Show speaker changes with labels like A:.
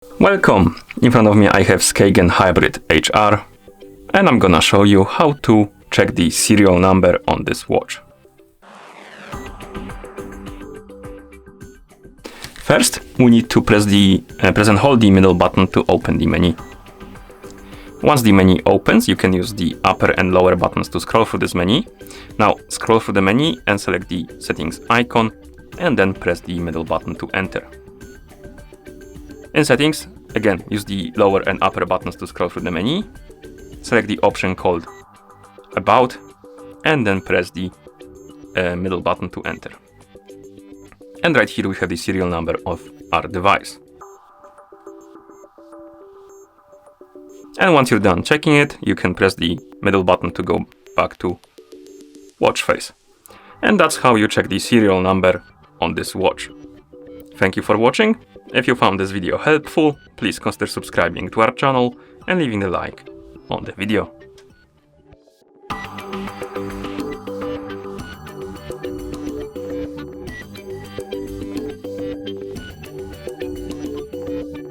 A: Welcome! In front of me I have Skagen Hybrid HR and I'm gonna show you how to check the serial number on this watch. First, we need to press and hold the middle button to open the menu. Once the menu opens, you can use the upper and lower buttons to scroll through this menu. Now scroll through the menu and select the settings icon and then press the middle button to enter. In settings, again, use the lower and upper buttons to scroll through the menu. Select the option called About and then press the middle button to enter. And right here we have the serial number of our device. And once you're done checking it, you can press the middle button to go back to watch face. And that's how you check the serial number on this watch. Thank you for watching. If you found this video helpful, please consider subscribing to our channel and leaving a like on the video.